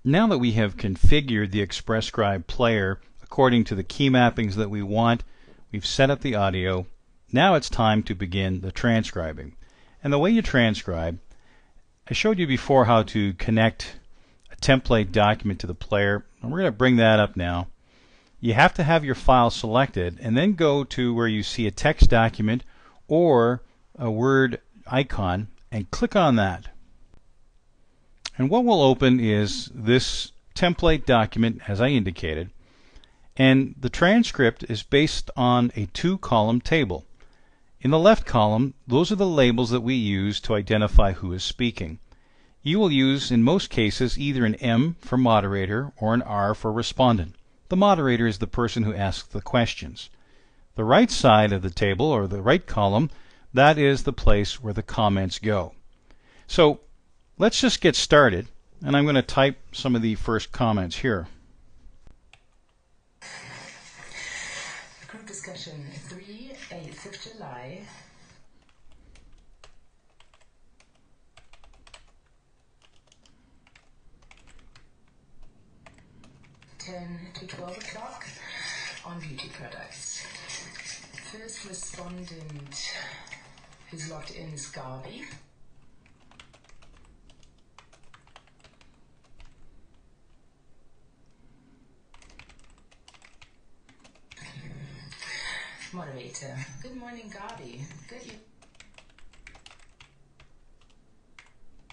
Now that we have configured the Express Scribe player according to the key mappings that we want, we've set up the audio, now it's time to begin the transcribing. And the way you transcribe, I showed you before how to connect a template document to the player, and we're going to bring that up now. You have to have your file selected and then go to where you see a text document or a Word icon and click on that. And what will open is this template document as I indicated, and the transcript is based on a 2-column table. In the left column, those are the labels that we use to identify who is speaking. You will use in most cases either an M for moderator or an R for respondent. The moderator is the person who asks the questions. The right side of the table, or the right column, that is the place where the comments go. So let's just get started, and I'm going to type some of the first comments here. Group discussion 3, 8th of July. to 12 o'clock on beauty products. First respondent who's logged in is Garby. Moderator. Good morning, Garby. Good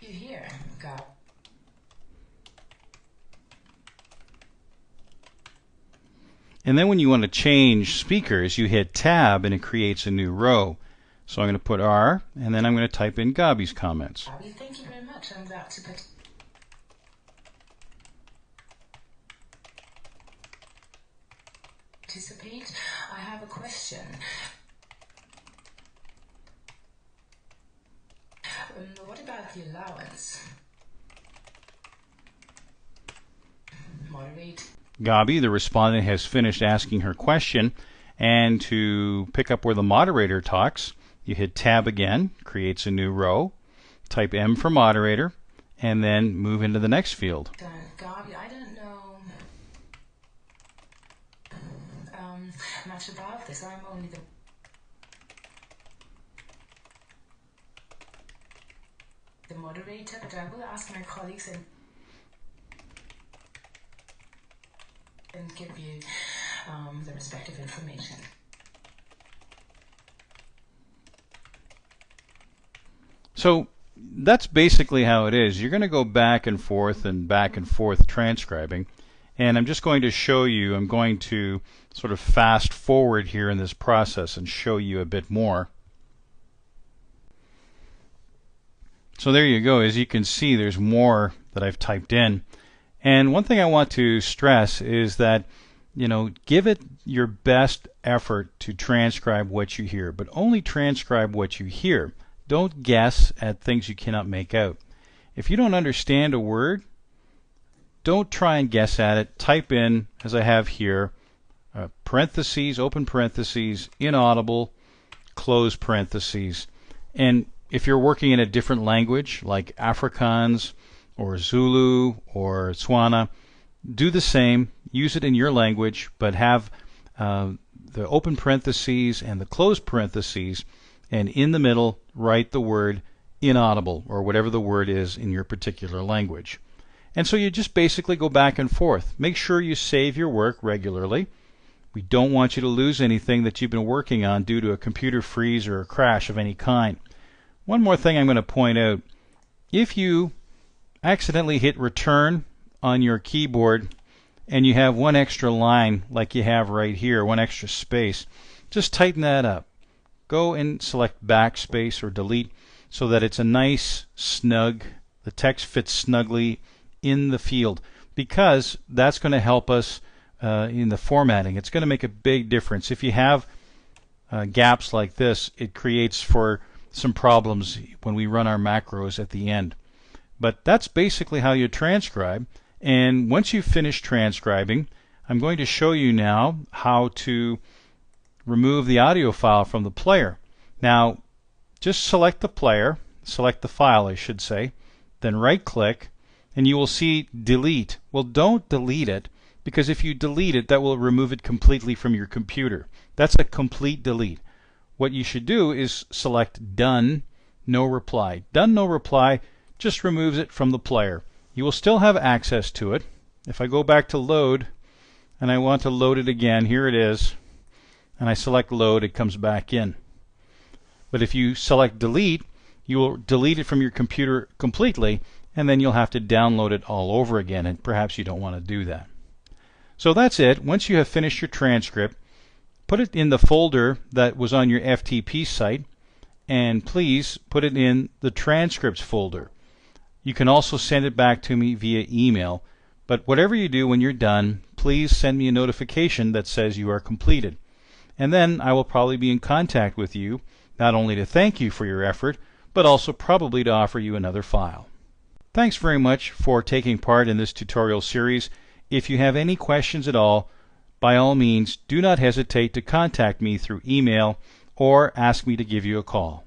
you here, Garby. And then when you want to change speakers, you hit Tab and it creates a new row. So I'm going to put R, and then I'm going to type in Gabi's comments. Garby, thank you very much. I'm about to participate. I have a question. What about the allowance? Moderate. Gabi, the respondent, has finished asking her question, and to pick up where the moderator talks, you hit Tab again, creates a new row, type M for moderator, and then move into the next field. Gabi, I don't know much about this. I'm only the moderator, but I will ask my colleagues and give you the respective information. So that's basically how it is. You're going to go back and forth transcribing, and I'm just going to show you, I'm going to sort of fast forward here in this process and show you a bit more. So there you go. As you can see, there's more that I've typed in. And one thing I want to stress is that, give it your best effort to transcribe what you hear, but only transcribe what you hear. Don't guess at things you cannot make out. If you don't understand a word, don't try and guess at it. Type in, as I have here, parentheses, open parentheses, inaudible, close parentheses. And if you're working in a different language, like Afrikaans, or Zulu, or Tswana, do the same. Use it in your language, but have the open parentheses and the closed parentheses, and in the middle write the word inaudible, or whatever the word is in your particular language. And so you just basically go back and forth. Make sure you save your work regularly. We don't want you to lose anything that you've been working on due to a computer freeze or a crash of any kind. One more thing I'm going to point out. If you accidentally hit return on your keyboard and you have one extra line like you have right here, one extra space, just tighten that up. Go and select backspace or delete so that it's a nice snug, the text fits snugly in the field, because that's going to help us in the formatting. It's going to make a big difference. If you have gaps like this, it creates for some problems when we run our macros at the end. But that's basically how you transcribe. And once you've finished transcribing, I'm going to show you now how to remove the audio file from the player. Now, just select the player, select the file I should say, then right click, and you will see delete. Well, don't delete it, because if you delete it, that will remove it completely from your computer. That's a complete delete. What you should do is select done, no reply. Done, no reply just removes it from the player. You will still have access to it. If I go back to load and I want to load it again, here it is, and I select load, it comes back in. But if you select delete, you will delete it from your computer completely, and then you'll have to download it all over again, and perhaps you don't want to do that. So that's it. Once you have finished your transcript, put it in the folder that was on your FTP site, and please put it in the transcripts folder. You can also send it back to me via email, but whatever you do when you're done, please send me a notification that says you are completed. And then I will probably be in contact with you, not only to thank you for your effort, but also probably to offer you another file. Thanks very much for taking part in this tutorial series. If you have any questions at all, by all means, do not hesitate to contact me through email or ask me to give you a call.